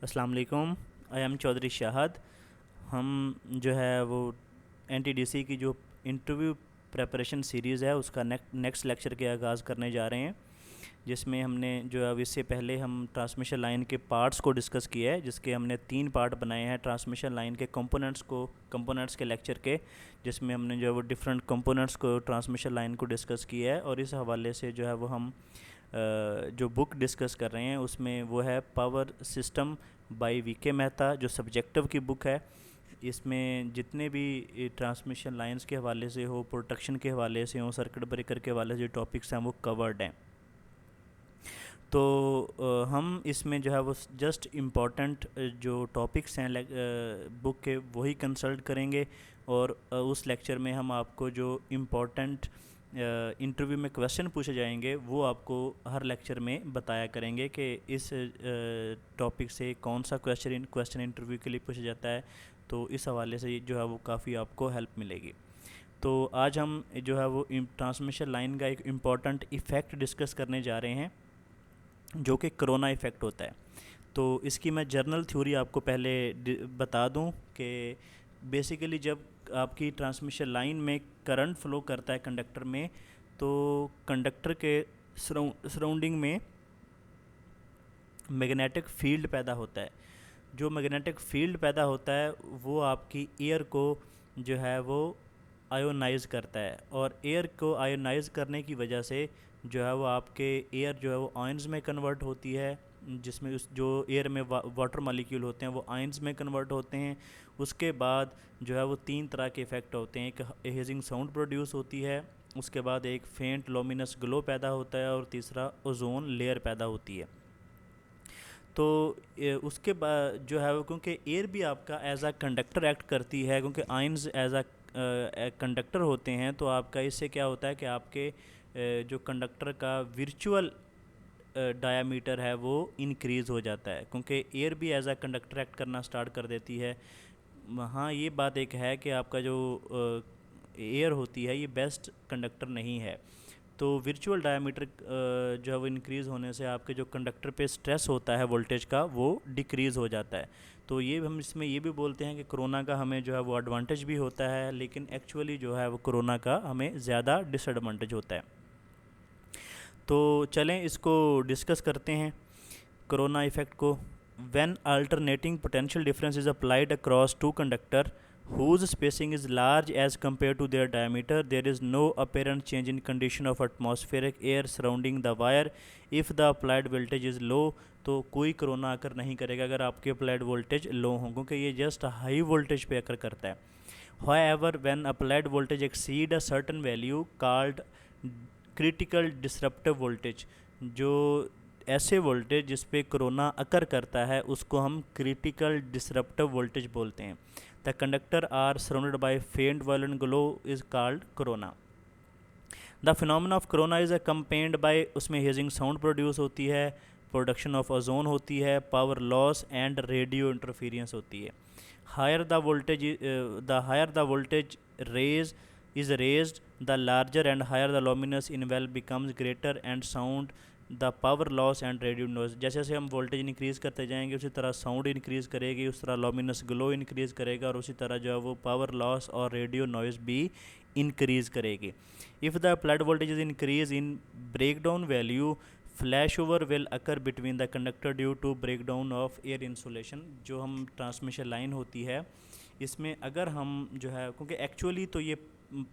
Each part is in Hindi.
अस्सलाम वालेकुम। I am Chaudhary Shahad. हम जो है वो एनटीडीसी की जो इंटरव्यू प्रेपरेशन सीरीज़ है उसका नेक्स्ट लेक्चर के आगाज़ करने जा रहे हैं, जिसमें हमने जो अब इससे पहले हम ट्रांसमिशन लाइन के पार्ट्स को डिस्कस किया है, जिसके हमने 3 पार्ट बनाए हैं ट्रांसमिशन लाइन के कंपोनेंट्स के लेक्चर के, जिसमें हमने जो है वो डिफरेंट कंपोनेंट्स को ट्रांसमिशन लाइन को डिस्कस किया है। और इस हवाले से जो है वो हम जो बुक डिस्कस कर रहे हैं उसमें वो है power system by VK Mehta, जो सब्जेक्टिव की बुक है। इसमें जितने भी ट्रांसमिशन लाइंस के हवाले से हो, प्रोटेक्शन के हवाले से हो, सर्किट ब्रेकर के हवाले से जो टॉपिक्स हैं वो कवर्ड हैं। तो हम इसमें जो है वो जस्ट इम्पॉर्टेंट जो टॉपिक्स हैं बुक के वही कंसल्ट करेंगे, और उस लेक्चर में हम आपको जो इम्पॉर्टेंट इंटरव्यू में क्वेश्चन पूछे जाएंगे वो आपको हर लेक्चर में बताया करेंगे कि इस टॉपिक से कौन सा क्वेश्चन इंटरव्यू के लिए पूछा जाता है। तो इस हवाले से जो है वो काफ़ी आपको हेल्प मिलेगी। तो आज हम जो है वो ट्रांसमिशन लाइन का एक इम्पॉर्टेंट इफ़ेक्ट डिस्कस करने जा रहे हैं, जो कि कोरोना इफ़ेक्ट होता है। तो इसकी मैं जर्नल थ्योरी आपको पहले बता दूं कि बेसिकली जब आपकी ट्रांसमिशन लाइन में करंट फ्लो करता है कंडक्टर में, तो कंडक्टर के सराउंडिंग में मैग्नेटिक फील्ड पैदा होता है। जो मैग्नेटिक फील्ड पैदा होता है वो आपकी एयर को जो है वो आयोनाइज़ करता है, और एयर को आयोनाइज़ करने की वजह से जो है वो आपके एयर जो है वो आयंस में कन्वर्ट होती है, जिसमें उस जो एयर में वाटर मॉलिक्यूल होते हैं वो आयंस में कन्वर्ट होते हैं। उसके बाद जो है वो 3 तरह के इफ़ेक्ट होते हैं। एक हेजिंग साउंड प्रोड्यूस होती है, उसके बाद एक फेंट लोमिनस ग्लो पैदा होता है, और तीसरा ओजोन लेयर पैदा होती है। तो उसके बाद जो है वो क्योंकि एयर भी आपका एज आ कंडक्टर एक्ट करती है, क्योंकि आयंस एज आ कंडक्टर होते हैं, तो आपका इससे क्या होता है कि आपके जो कंडक्टर का वर्चुअल डायामीटर है वो इंक्रीज़ हो जाता है, क्योंकि एयर भी एज आ कंडक्टर एक्ट करना स्टार्ट कर देती है। हाँ, ये बात एक है कि आपका जो एयर होती है ये बेस्ट कंडक्टर नहीं है। तो वर्चुअल डायमीटर जो है वो इंक्रीज़ होने से आपके जो कंडक्टर पे स्ट्रेस होता है वोल्टेज का वो डिक्रीज़ हो जाता है। तो ये हम इसमें ये भी बोलते हैं कि कोरोना का हमें जो है वो एडवांटेज भी होता है, लेकिन एक्चुअली जो है वो कोरोना का हमें ज़्यादा डिसएडवांटेज होता है। तो चलें इसको डिस्कस करते हैं कोरोना इफ़ेक्ट को। When alternating potential difference is applied across two conductor whose spacing is large as compared to their diameter, there is no apparent change in condition of atmospheric air surrounding the wire if the applied voltage is low। तो कोई कोरोना आकर नहीं करेगा अगर आपके अप्लाइड वोल्टेज लो हों, क्योंकि ये जस्ट हाई वोल्टेज पे आकर करता है। However, when applied voltage exceed a certain value called critical disruptive voltage, जो ऐसे वोल्टेज जिस पे कोरोना अकर करता है उसको हम क्रिटिकल डिसरप्टिव वोल्टेज बोलते हैं। The conductor are surrounded by faint violent glow is called corona. The phenomena of corona is accompanied by, उसमें हेजिंग साउंड प्रोड्यूस होती है, प्रोडक्शन ऑफ ओजोन होती है, power loss and radio interference होती है। Higher the voltage raise is raised, the larger and higher the luminous in well becomes greater and sound the power loss and radio noise। जैसे जैसे हम वोल्टेज इंक्रीज़ करते जाएंगे उसी तरह साउंड इंक्रीज़ करेगी, उस तरह लुमिनस ग्लो इंक्रीज़ करेगा, और उसी तरह जो है वो पावर लॉस और रेडियो नॉइज़ भी इंक्रीज़ करेगी। If the applied voltage is increase in breakdown value, flash over will occur between the conductor due to breakdown of air insulation. जो हम ट्रांसमिशन लाइन होती है इसमें अगर हम जो है, क्योंकि एक्चुअली तो ये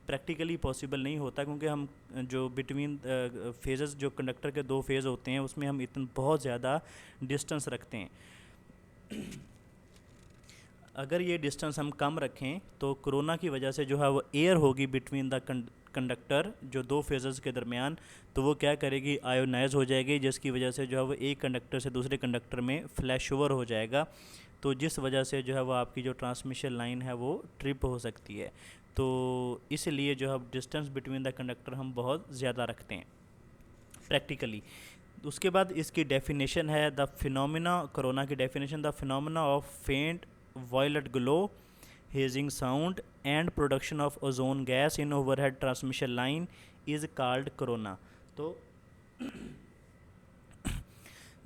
प्रैक्टिकली पॉसिबल नहीं होता, क्योंकि हम जो बिटवीन फेजेस जो कंडक्टर के 2 फेज़ होते हैं उसमें हम इतना बहुत ज़्यादा डिस्टेंस रखते हैं। अगर ये डिस्टेंस हम कम रखें तो कोरोना की वजह से जो है वो एयर होगी बिटवीन द कंडक्टर जो 2 फेजेस के दरमियान, तो वो क्या करेगी, आयोनाइज हो जाएगी, जिसकी वजह से जो है वो एक कंडक्टर से दूसरे कंडक्टर में फ्लैश ओवर हो जाएगा। तो जिस वजह से जो है वो आपकी जो ट्रांसमिशन लाइन है वो ट्रिप हो सकती है। तो इसलिए जो है डिस्टेंस बिटवीन द कंडक्टर हम बहुत ज़्यादा रखते हैं प्रैक्टिकली। उसके बाद इसकी डेफिनेशन है द फिनोमिना, कोरोना की definition, the phenomena of faint violet glow, hissing sound and production of ozone gas in overhead transmission line is called corona. तो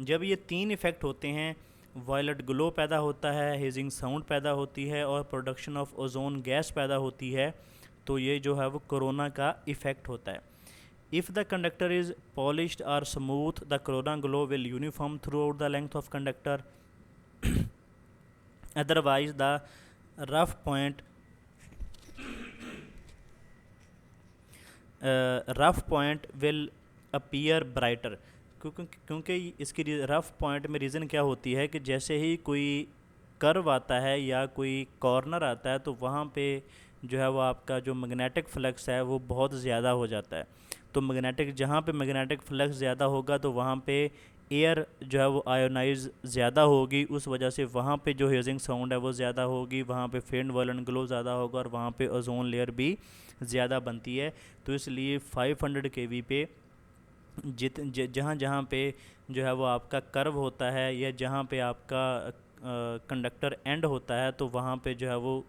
जब ये 3 इफ़ेक्ट होते हैं वायलेट ग्लो पैदा होता है, हेजिंग साउंड पैदा होती है और प्रोडक्शन ऑफ ओजोन गैस पैदा होती है। तो ये जो है वो कोरोना का इफ़ेक्ट होता है। If the conductor is polished और smooth, the corona glow will uniform throughout the length of conductor. Otherwise the rough point will appear brighter. क्योंकि इसकी रफ पॉइंट में रीज़न क्या होती है कि जैसे ही कोई कर्व आता है या कोई कॉर्नर आता है तो वहाँ पे जो है वो आपका जो मैग्नेटिक फ्लक्स है वो बहुत ज़्यादा हो जाता है। तो जहाँ पे मैग्नेटिक फ्लक्स ज़्यादा होगा तो वहाँ पे एयर जो है वो आयोनाइज ज़्यादा होगी, उस वजह से वहाँ पे जो हेजिंग साउंड है वो ज़्यादा होगी, वहाँ पे फेंट वायलेंट ग्लो ज़्यादा होगा और वहाँ पे ओजोन लेयर भी ज़्यादा बनती है। तो इसलिए 500 kV पे जहाँ जहाँ पे जो है वो आपका कर्व होता है या जहाँ पे आपका कंडक्टर एंड होता है तो वहाँ पे जो है वो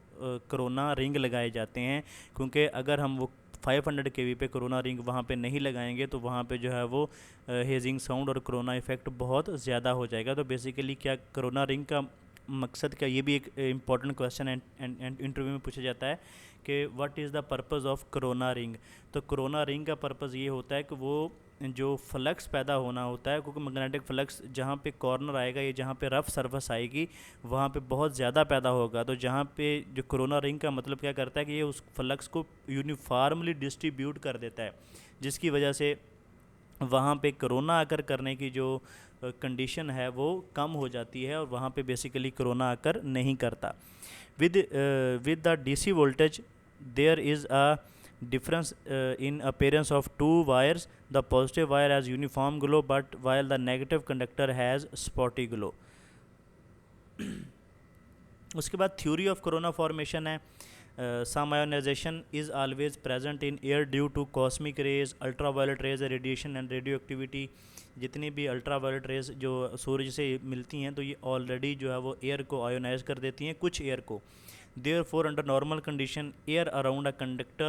कोरोना रिंग लगाए जाते हैं। क्योंकि अगर हम वो 500 kV पे कोरोना रिंग वहाँ पे नहीं लगाएंगे तो वहाँ पे जो है वो हेजिंग साउंड और कोरोना इफ़ेक्ट बहुत ज़्यादा हो जाएगा। तो बेसिकली क्या कोरोना रिंग का मकसद क्या, ये भी एक इम्पॉर्टेंट क्वेश्चन इंटरव्यू में पूछा जाता है कि what is the purpose of corona ring. तो कोरोना रिंग का पर्पज़ ये होता है कि वो जो फ्लक्स पैदा होना होता है, क्योंकि मैग्नेटिक फ्लक्स जहाँ पे कॉर्नर आएगा या जहाँ पे रफ सरफेस आएगी वहाँ पे बहुत ज़्यादा पैदा होगा। तो जहाँ पे जो कोरोना रिंग का मतलब क्या करता है कि ये उस फ्लक्स को यूनिफॉर्मली डिस्ट्रीब्यूट कर देता है, जिसकी वजह से वहाँ पे कोरोना आकर करने की जो कंडीशन है वो कम हो जाती है और वहाँ पे बेसिकली कोरोना आकर नहीं करता। With the DC voltage there is a difference in appearance of two wires. The positive wire has uniform glow, but while the negative conductor has spotty glow. उसके बाद थ्योरी ऑफ कोरोना फॉर्मेशन है। Some ionization is always present in air due to cosmic rays, ultraviolet rays, radiation and radioactivity. जितनी भी अल्ट्रावायलेट रेज जो सूरज से मिलती हैं तो ये ऑलरेडी जो है वो एयर को आयोनाइज कर देती हैं, कुछ एयर को। Therefore, under normal condition, air around a conductor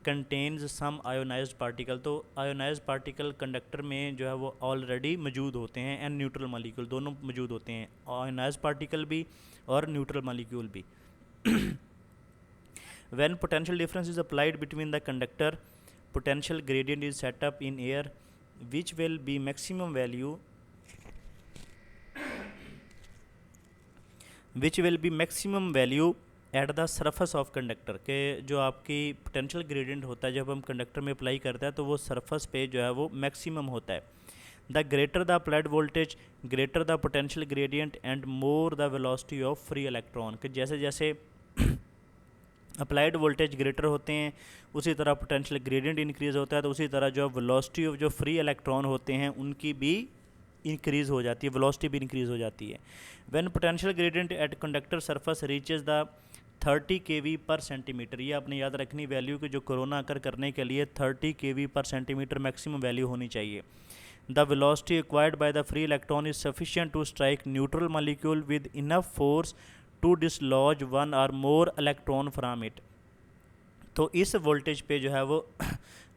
contains some ionized particle। तो ionized particle कंडक्टर में जो है वो ऑलरेडी मौजूद होते हैं एंड न्यूट्रल मालिक्यूल दोनों मौजूद होते हैं, ionized particle भी और न्यूट्रल मालिक्यूल भी। When potential difference is applied between the conductor, potential gradient is set up in air which will be maximum value at the surface of conductor के। जो आपकी पोटेंशियल ग्रेडियंट होता है जब हम कंडक्टर में अप्लाई करते हैं तो वो सरफेस पे जो है वो मैक्सिमम होता है। The greater the applied voltage greater the potential gradient and more the velocity of free electron. कि जैसे जैसे अप्लाइड वोल्टेज ग्रेटर होते हैं उसी तरह पोटेंशियल ग्रेडियंट इंक्रीज़ होता है, तो उसी तरह जो वेलोसिटी ऑफ जो फ्री इलेक्ट्रॉन होते हैं उनकी भी इंक्रीज़ हो जाती है, वेलोसिटी भी इंक्रीज़ हो जाती है। When potential gradient at conductor surface reaches the 30 kV per centimetre, ये आपने याद रखनी वैल्यू कि जो कोरोना अकर करने के लिए 30 kV per centimetre maximum value होनी चाहिए। The velocity acquired by the free electron is sufficient to strike neutral molecule with enough force to dislodge one or more electron from it. तो इस वोल्टेज पे जो है वो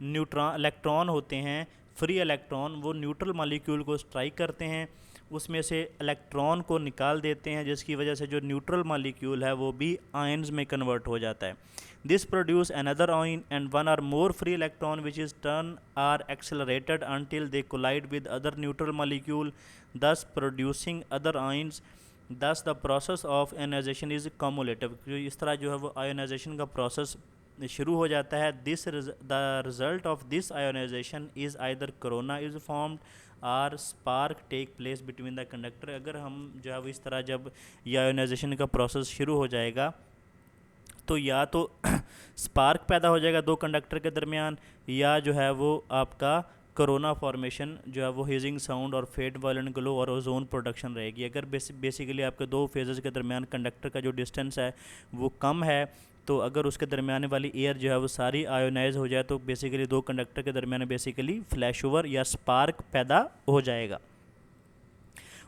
इलेक्ट्रॉन होते हैं, फ्री इलेक्ट्रॉन, वो न्यूट्रल मॉलिक्यूल को स्ट्राइक करते हैं, उसमें से इलेक्ट्रॉन को निकाल देते हैं, जिसकी वजह से जो न्यूट्रल मॉलिक्यूल है वो भी आयन्स में कन्वर्ट हो जाता है। This produce another ion and one or more free electron which is turn are accelerated until they collide with other neutral molecule, thus producing other ions. Thus the process of ionization is cumulative. इस तरह जो है वो आयोनाइजेशन का प्रोसेस शुरू हो जाता है। The result of this ionization is either corona is formed or spark take place between the conductor. अगर हम जो है वो इस तरह जब ये आयोनाइजेशन का प्रोसेस शुरू हो जाएगा तो या तो स्पार्क पैदा हो जाएगा दो कंडक्टर के दरमियान, या जो है वो आपका कोरोना फॉर्मेशन जो है वो हेजिंग साउंड और फेंट वायलेंट ग्लो और ओजोन प्रोडक्शन रहेगी। अगर बेसिकली आपके दो फेजेस के दरमियान कंडक्टर का जो डिस्टेंस है वो कम है तो अगर उसके दरमियान वाली एयर जो है वो सारी आयोनाइज हो जाए तो बेसिकली दो कंडक्टर के दरमियान बेसिकली फ्लैश ओवर या स्पार्क पैदा हो जाएगा।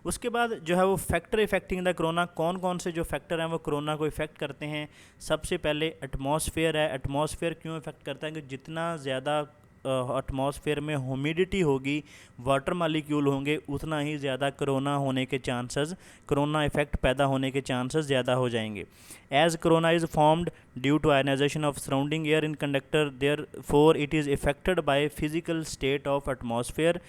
उसके बाद जो है वो फैक्टर इफेक्टिंग द कोरोना, कौन कौन से जो फैक्टर हैं वो कोरोना को इफ़ेक्ट करते हैं। सबसे पहले एटमॉस्फेयर है। एटमॉस्फेयर क्यों इफ़ेक्ट करता है कि जितना ज़्यादा एटमॉस्फेयर में ह्यूमिडिटी होगी, वाटर मालिक्यूल होंगे, उतना ही ज़्यादा कोरोना होने के चांसेस, कोरोना इफेक्ट पैदा होने के चांसेस ज़्यादा हो जाएंगे। As corona is formed due to ionization of surrounding air in conductor, therefore it is affected by physical state of atmosphere.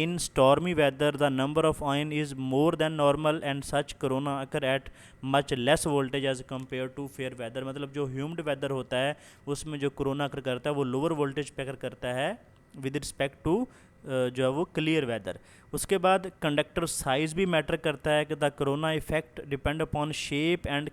In stormy weather, the number of ion is more than normal and such corona occur at much less voltage as compared to fair weather। मतलब जो ह्यूमिड वेदर होता है उसमें जो कोरोना अकर करता है वो लोअर वोल्टेज पे अकर करता है विद रिस्पेक्ट टू जो है वो क्लियर वेदर। उसके बाद कंडक्टर साइज भी मैटर करता है कि the corona effect depend upon shape and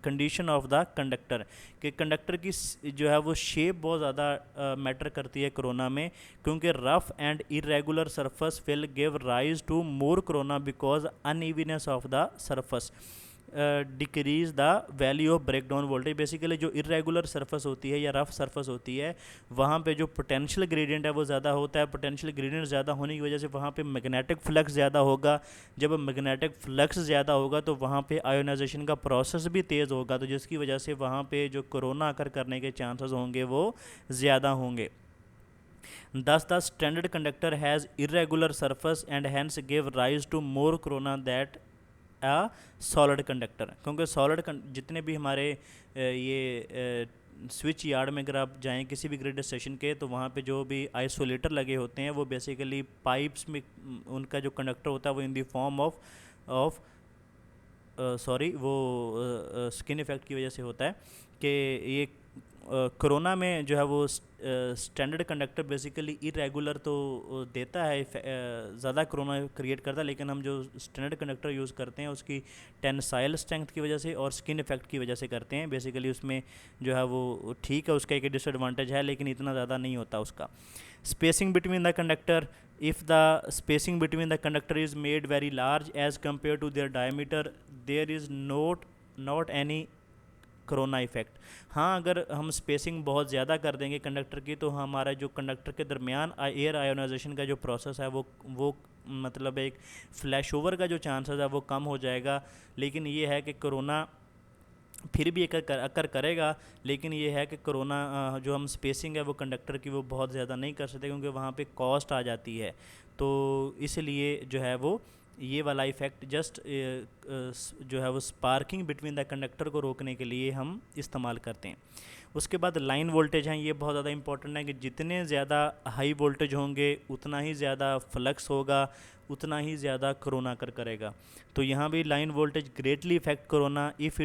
condition of the conductor, कि कंडक्टर की जो है वो शेप बहुत ज़्यादा मैटर करती है कोरोना में, क्योंकि rough and irregular surface will give rise to more corona because unevenness of the surface decrease the value of breakdown voltage. Basically जो इरेगुलर सरफेस होती है या रफ सरफेस होती है वहाँ पे जो पोटेंशियल ग्रेडियंट है वो ज़्यादा होता है। पोटेंशियल ग्रेडियंट ज़्यादा होने की वजह से वहाँ पे मैग्नेटिक फ्लक्स ज़्यादा होगा। जब मैग्नेटिक फ्लक्स ज़्यादा होगा तो वहाँ पे आयोनाइजेशन का प्रोसेस भी तेज़ होगा, तो जिसकी वजह से वहाँ पे जो कोरोना अकर करने के चांसेस होंगे वो ज़्यादा होंगे। Thus, the standard conductor has irregular surface and hence give rise to more corona that a solid conductor। क्योंकि सॉलिड जितने भी हमारे ये स्विच यार्ड में अगर आप जाएं किसी भी ग्रिड स्टेशन के, तो वहाँ पे जो भी आइसोलेटर लगे होते हैं वो बेसिकली पाइप्स में उनका जो कंडक्टर होता है वो इन दी फॉर्म ऑफ सॉरी वो स्किन इफेक्ट की वजह से होता है कि ये कोरोना में जो है वो स्टैंडर्ड कंडक्टर बेसिकली इरेगुलर तो देता है, ज़्यादा कोरोना क्रिएट करता है, लेकिन हम जो स्टैंडर्ड कंडक्टर यूज़ करते हैं उसकी टेंसाइल स्ट्रेंथ की वजह से और स्किन इफेक्ट की वजह से करते हैं। बेसिकली उसमें जो है वो ठीक है, उसका एक डिसएडवांटेज है लेकिन इतना ज़्यादा नहीं होता उसका। Spacing between the conductor, if the spacing between the conductor is made very large as compared to their diameter, there is not any corona effect. हाँ, अगर हम स्पेसिंग बहुत ज़्यादा कर देंगे कंडक्टर की तो हमारा जो कंडक्टर के दरमियान एयर आयोनाइजेशन का जो प्रोसेस है वो मतलब एक फ्लैश ओवर का जो चांसेस है वो कम हो जाएगा। लेकिन ये है कि कोरोना फिर भी अकर करेगा, लेकिन ये है कि कोरोना जो हम स्पेसिंग है वो कंडक्टर की वो बहुत ज़्यादा नहीं कर सकते क्योंकि वहाँ पे कॉस्ट आ जाती है। तो इसलिए जो है वो ये वाला इफ़ेक्ट जस्ट जो है वो स्पार्किंग बिटवीन द कंडक्टर को रोकने के लिए हम इस्तेमाल करते हैं। उसके बाद लाइन वोल्टेज हैं, ये बहुत ज़्यादा इंपॉर्टेंट है कि जितने ज़्यादा हाई वोल्टेज होंगे उतना ही ज़्यादा फ्लक्स होगा, उतना ही ज़्यादा कोरोना करेगा। तो यहाँ भी line voltage greatly effect corona. If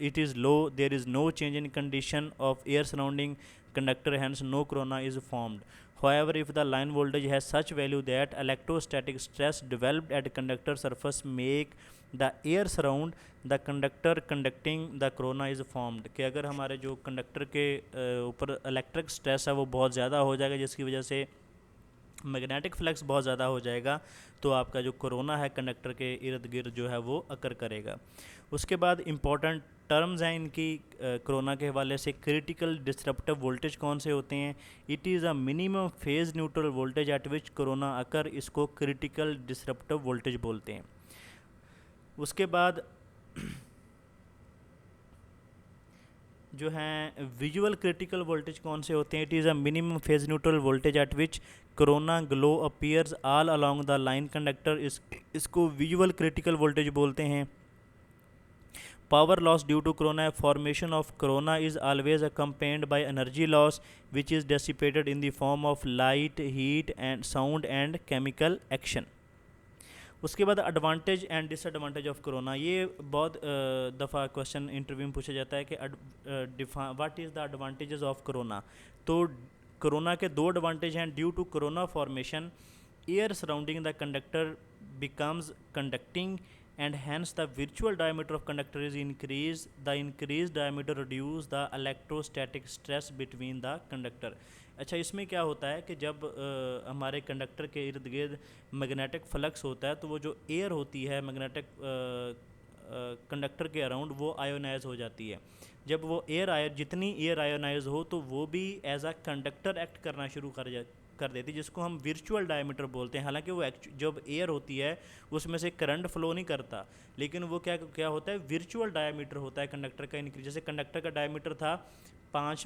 it is low, there is no change in condition of air surrounding conductor, hence no corona is formed. However, if the line voltage has such value that electrostatic stress developed at conductor surface make the air surround the conductor conducting, the corona is formed। कि अगर हमारे जो कंडक्टर के ऊपर इलेक्ट्रिक स्ट्रेस है वो बहुत ज़्यादा हो जाएगा जिसकी वजह से मैग्नेटिक फ्लक्स बहुत ज़्यादा हो जाएगा, तो आपका जो कोरोना है कंडक्टर के इर्द गिर्द जो है वो अकर करेगा। उसके बाद इम्पॉर्टेंट टर्म्स हैं इनकी कोरोना के हवाले से। क्रिटिकल डिस्रप्टिव वोल्टेज कौन से होते हैं? It is a minimum phase neutral voltage at which corona occur, इसको क्रिटिकल डिस्रप्टिव वोल्टेज बोलते हैं। उसके बाद जो हैं विजुअल क्रिटिकल वोल्टेज कौन से होते हैं? It is a minimum phase neutral voltage at which corona glow appears all along the line conductor, इसको विजुअल क्रिटिकल वोल्टेज बोलते हैं। Power loss due to corona, formation of corona is always accompanied by energy loss which is dissipated in the form of light, heat and sound and chemical action। उसके बाद advantage and disadvantage of corona, ये बहुत दफ़ा क्वेश्चन इंटरव्यू में पूछा जाता है कि what is the advantages of corona. तो कोरोना के दो एडवांटेज हैं। Due to corona formation air surrounding the conductor becomes conducting and hence the virtual diameter of conductor is increased. The increased diameter reduce the electrostatic stress between the conductor। अच्छा, इसमें क्या होता है कि जब हमारे कंडक्टर के इर्द गिर्द मैग्नेटिक फ्लक्स होता है तो वो जो एयर होती है मैग्नेटिक कंडक्टर के अराउंड वो आयोनाइज हो जाती है। जब वो जितनी एयर आयोनाइज हो तो वो भी एज अ कंडक्टर एक्ट करना शुरू कर देती है, जिसको हम वर्चुअल डायमीटर बोलते हैं। हालांकि वो जब एयर होती है उसमें से करंट फ्लो नहीं करता, लेकिन वो क्या होता है वर्चुअल डायमीटर होता है कंडक्टर का इंक्रीज। जैसे कंडक्टर का डायमीटर था 5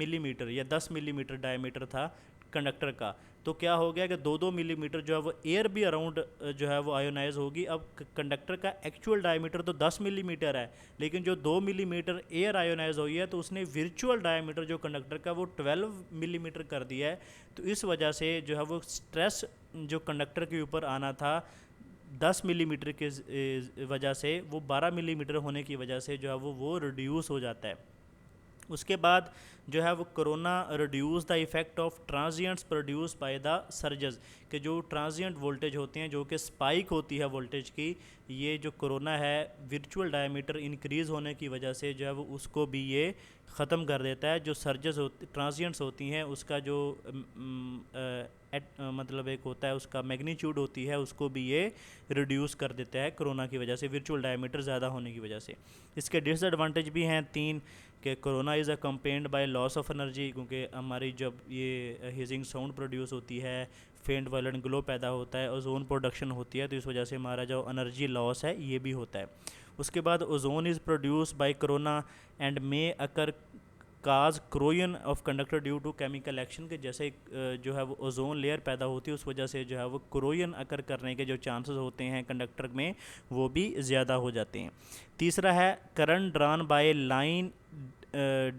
मिलीमीटर या 10 मिलीमीटर डायमीटर था कंडक्टर का, तो क्या हो गया कि 2-2 मिलीमीटर जो है वो एयर भी अराउंड जो है वो आयोनाइज होगी। अब कंडक्टर का एक्चुअल डायमीटर तो 10 मिलीमीटर है, लेकिन जो 2 मिलीमीटर एयर आयोनाइज हुई है तो उसने वर्चुअल डायमीटर जो कंडक्टर का वो 12 मिलीमीटर कर दिया है। तो इस वजह से जो है वो स्ट्रेस जो कंडक्टर के ऊपर आना था 10 मिलीमीटर के वजह से, वो 12 मिलीमीटर होने की वजह से जो है वो रिड्यूस हो जाता है। उसके बाद जो है वो corona reduce the effect of transients produce by the surges, कि जो ट्रांजिएंट वोल्टेज होते हैं, जो कि स्पाइक होती है वोल्टेज की, ये जो कोरोना है वर्चुअल डायमीटर इंक्रीज़ होने की वजह से जो है वो उसको भी ये ख़त्म कर देता है। जो सर्जेस ट्रांजिएंट्स होती हैं उसका जो मतलब एक होता है उसका मैग्नीट्यूड होती है, उसको भी ये रिड्यूस कर देता है कोरोना की वजह से, वर्चुअल डायमीटर ज़्यादा होने की वजह से। इसके डिसएडवांटेज भी हैं 3, कि corona is accompanied by loss of energy, क्योंकि हमारी जब ये हिजिंग साउंड प्रोड्यूस होती है, फेंट वायलेंट ग्लो पैदा होता है, ओजोन प्रोडक्शन होती है, तो इस वजह से हमारा जो एनर्जी लॉस है ये भी होता है। उसके बाद ozone is produce by corona and may occur cause corrosion of conductor due to chemical action, के जैसे जो है वो ओजोन लेयर पैदा होती है उस वजह से जो है वो क्रोयन अकर करने के जो चांसेस होते हैं कंडक्टर में वो भी ज़्यादा हो जाते हैं। तीसरा है current drawn by line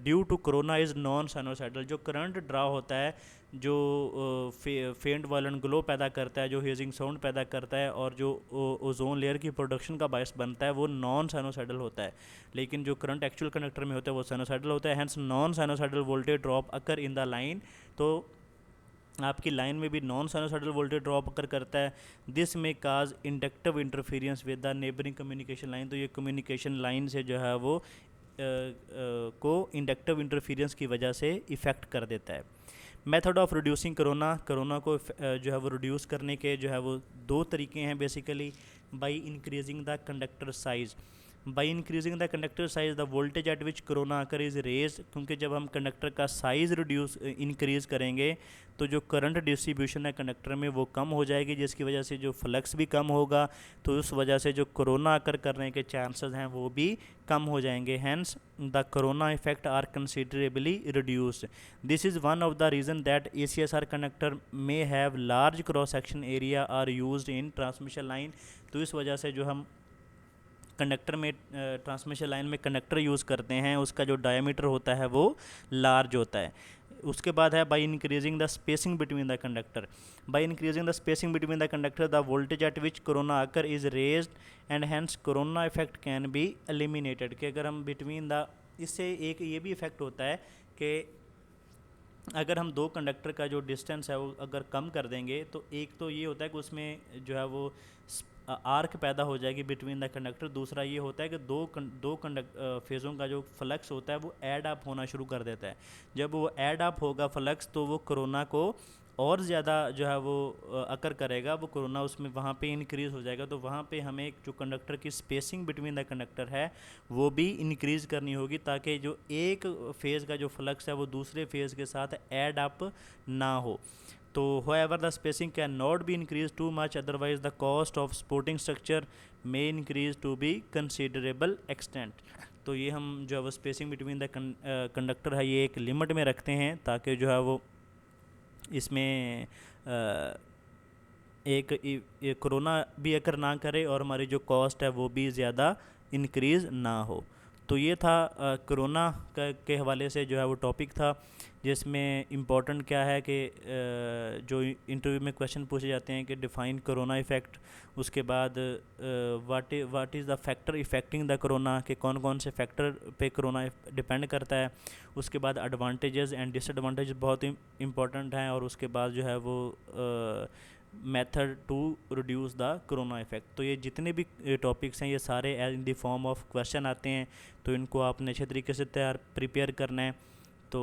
due to corona is non sinusoidal, जो करंट ड्रा होता है जो फेंट वायलेंट ग्लो पैदा करता है, जो हेजिंग साउंड पैदा करता है और जो ओजोन लेयर की प्रोडक्शन का बायस बनता है वो नॉन साइनोसाइडल होता है, लेकिन जो करंट एक्चुअल कंडक्टर में होता है वो साइनोसाइडल होता है। Hence non sinusoidal voltage drop occur in the line, तो आपकी लाइन में भी non sinusoidal voltage drop occur करता है। This may cause inductive interference with the neighbouring communication line, तो ये कम्युनिकेशन लाइन से जो है वो को इंडक्टिव इंटरफेरेंस की वजह से इफ़ेक्ट कर देता है। Method of reducing corona, corona को जो है वो रिड्यूस करने के जो है वो 2 तरीके हैं basically. By increasing the conductor size, by increasing the conductor size the voltage at which corona occur is raise, क्योंकि जब हम कंडक्टर का साइज़ रिड्यूस इंक्रीज़ करेंगे तो जो करंट डिस्ट्रीब्यूशन है कंडक्टर में वो कम हो जाएगी, जिसकी वजह से जो फ्लक्स भी कम होगा, तो उस वजह से जो कोरोना अकर करने के चांसेस हैं वो भी कम हो जाएंगे। Hence the corona effect are considerably reduced. This is one of the reason that ACSR conductor में have large cross section area are used in transmission line, तो इस वजह से जो हम कंडक्टर में ट्रांसमिशन लाइन में कंडक्टर यूज़ करते हैं उसका जो डायमीटर होता है वो लार्ज होता है। उसके बाद है by increasing the spacing between the conductor, by increasing the spacing between the conductor the voltage at which corona occur is raised and hence corona effect can be eliminated, कि अगर हम बिटवीन द, इससे एक ये भी इफ़ेक्ट होता है कि अगर हम 2 कंडक्टर का जो डिस्टेंस है वो अगर कम कर देंगे तो एक तो ये होता है कि उसमें जो है वो आर्क पैदा हो जाएगी बिटवीन द कंडक्टर। दूसरा ये होता है कि दो फेज़ों का जो फ्लक्स होता है वो ऐड अप होना शुरू कर देता है। जब वो ऐड अप होगा फ्लक्स तो वो कोरोना को और ज़्यादा जो है वो अकर करेगा, वो कोरोना उसमें वहाँ पे इंक्रीज़ हो जाएगा। तो वहाँ पे हमें जो कंडक्टर की स्पेसिंग बिटवीन द कंडक्टर है वो भी इंक्रीज़ करनी होगी, ताकि जो एक फेज़ का जो फ्लक्स है वो दूसरे फेज़ के साथ ऐड अप ना हो। तो however the spacing can not be increased too much, otherwise the cost of supporting structure may increase to be considerable extent. तो ये हम जो है वो स्पेसिंग बिटवीन द कंडक्टर है ये एक लिमिट में रखते हैं, ताकि जो है वो इसमें एक कोरोना भी अकर ना करे और हमारी जो कॉस्ट है वो भी ज़्यादा इंक्रीज़ ना हो। तो ये था कोरोना के हवाले से जो है वो टॉपिक था, जिसमें इम्पोर्टेंट क्या है कि जो इंटरव्यू में क्वेश्चन पूछे जाते हैं कि डिफ़ाइन कोरोना इफ़ेक्ट, उसके बाद what is the factor affecting the corona, के कौन कौन से फैक्टर पे कोरोना डिपेंड करता है, उसके बाद एडवांटेजेस एंड डिसएडवांटेज बहुत इम्पोर्टेंट हैं, और उसके बाद जो है वो method to reduce the corona effect. तो ये जितने भी टॉपिक्स हैं ये सारे in the form of question आते हैं, तो इनको आपने अच्छे तरीके से प्रिपेयर करना है। तो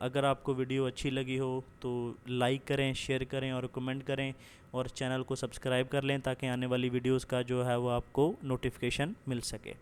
अगर आपको वीडियो अच्छी लगी हो तो लाइक करें, शेयर करें और कमेंट करें, और चैनल को सब्सक्राइब कर लें ताकि आने वाली वीडियोस का जो है वो आपको नोटिफिकेशन मिल सके।